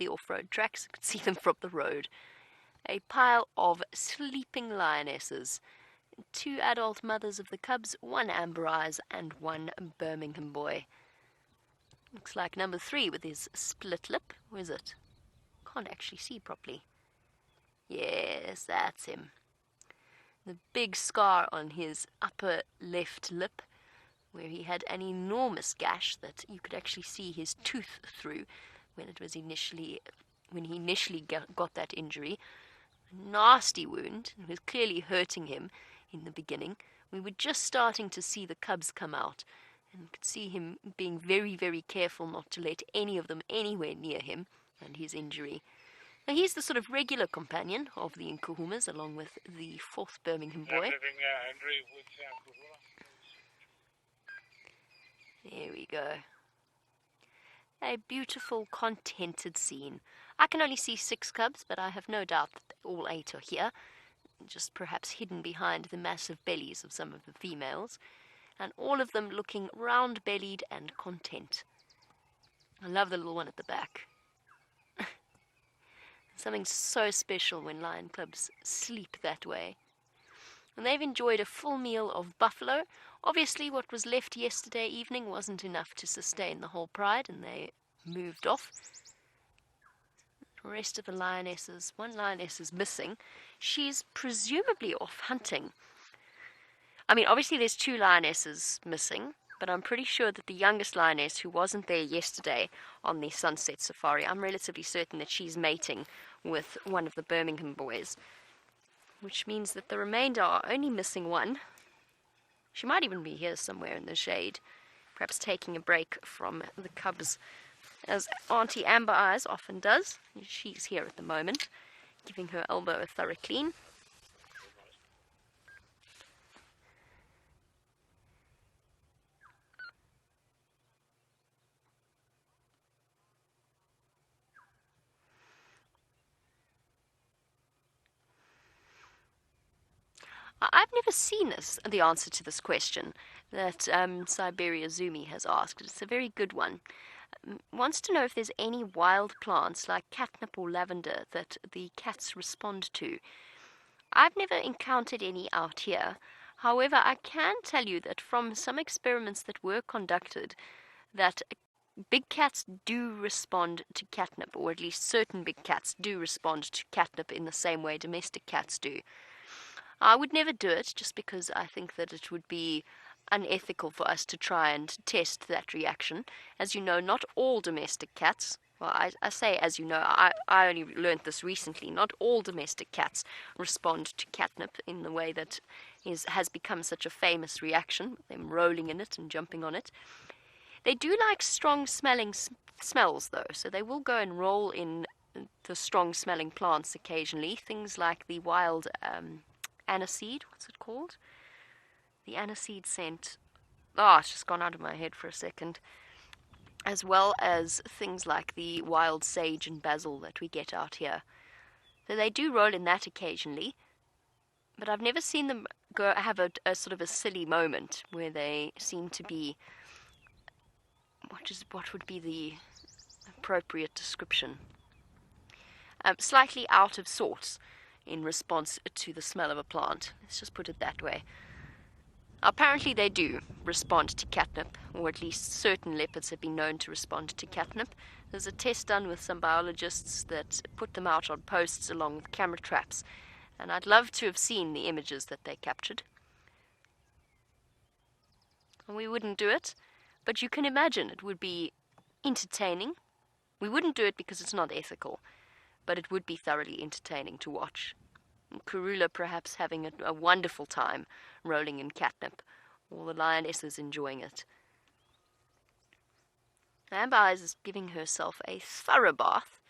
the off-road tracks. You could see them from the road. A pile of sleeping lionesses. 2 adult mothers of the cubs, 1 Amber Eyes, and 1 Birmingham boy. Looks like number 3 with his split lip. Where is it? Can't actually see properly. Yes, that's him. The big scar on his upper left lip, where he had an enormous gash that you could actually see his tooth through when he initially got that injury. A nasty wound. It was clearly hurting him in the beginning. We were just starting to see the cubs come out, and could see him being very, very careful not to let any of them anywhere near him and his injury. Now, he's the sort of regular companion of the Nkuhumas, along with the 4th Birmingham boy. There we go. A beautiful, contented scene. I can only see 6 cubs, but I have no doubt that all 8 are here, just perhaps hidden behind the massive bellies of some of the females, and all of them looking round-bellied and content. I love the little one at the back. Something so special when lion cubs sleep that way. And they've enjoyed a full meal of buffalo. Obviously, what was left yesterday evening wasn't enough to sustain the whole pride, and they moved off. The rest of the lionesses, 1 lioness is missing. She's presumably off hunting. I mean, obviously there's 2 lionesses missing, but I'm pretty sure that the youngest lioness, who wasn't there yesterday on the sunset safari, I'm relatively certain that she's mating with one of the Birmingham boys, which means that the remainder are only missing 1. She might even be here somewhere in the shade, perhaps taking a break from the cubs, as Auntie Amber Eyes often does. She's here at the moment, giving her elbow a thorough clean. I've never seen the answer to this question that Siberia Zumi has asked. It's a very good one. Wants to know if there's any wild plants like catnip or lavender that the cats respond to. I've never encountered any out here. However, I can tell you that from some experiments that were conducted, that big cats do respond to catnip, or at least certain big cats do respond to catnip in the same way domestic cats do. I would never do it, just because I think that it would be unethical for us to try and test that reaction. As you know, not all domestic cats, well, I say as you know, I only learned this recently, not all domestic cats respond to catnip in the way that has become such a famous reaction, them rolling in it and jumping on it. They do like strong smelling smells, though, so they will go and roll in the strong smelling plants occasionally, things like the wild aniseed, what's it called? The aniseed scent. Oh, it's just gone out of my head for a second. As well as things like the wild sage and basil that we get out here. So they do roll in that occasionally, but I've never seen them go have a sort of a silly moment where they seem to be, what would be the appropriate description? Slightly out of sorts in response to the smell of a plant. Let's just put it that way. Apparently they do respond to catnip, or at least certain leopards have been known to respond to catnip. There's a test done with some biologists that put them out on posts along with camera traps, and I'd love to have seen the images that they captured. And we wouldn't do it, but you can imagine it would be entertaining. We wouldn't do it because it's not ethical, but it would be thoroughly entertaining to watch. And Karula perhaps having a wonderful time rolling in catnip, all the lionesses enjoying it. Amber Eyes is giving herself a thorough bath.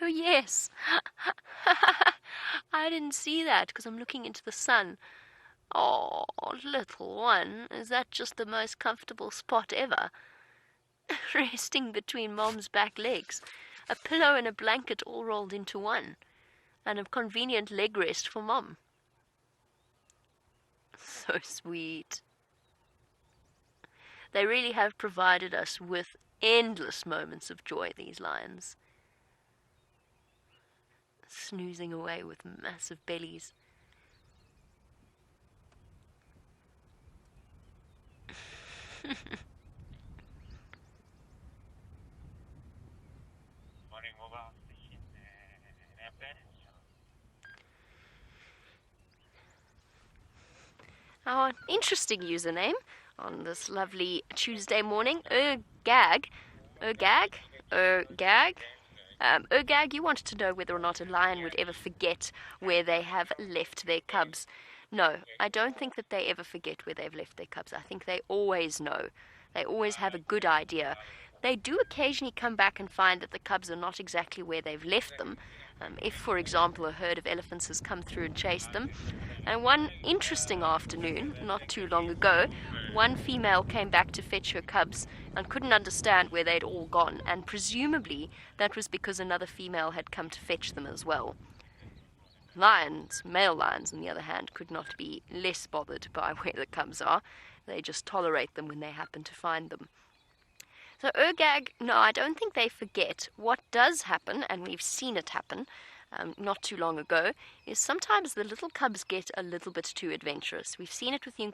Oh yes, I didn't see that because I'm looking into the sun. Oh, little one, is that just the most comfortable spot ever? Resting between Mom's back legs. A pillow and a blanket all rolled into one. And a convenient leg rest for Mom. So sweet. They really have provided us with endless moments of joy, these lions. Snoozing away with massive bellies. Our interesting username on this lovely Tuesday morning, Ergag. Ergag? Ergag? Ergag, you wanted to know whether or not a lion would ever forget where they have left their cubs. No, I don't think that they ever forget where they've left their cubs. I think they always know. They always have a good idea. They do occasionally come back and find that the cubs are not exactly where they've left them. If, for example, a herd of elephants has come through and chased them. And one interesting afternoon, not too long ago, one female came back to fetch her cubs and couldn't understand where they'd all gone, and presumably that was because another female had come to fetch them as well. Lions, male lions, on the other hand, could not be less bothered by where the cubs are. They just tolerate them when they happen to find them. So Ergag, no, I don't think they forget. What does happen, and we've seen it happen not too long ago, is sometimes the little cubs get a little bit too adventurous. We've seen it with the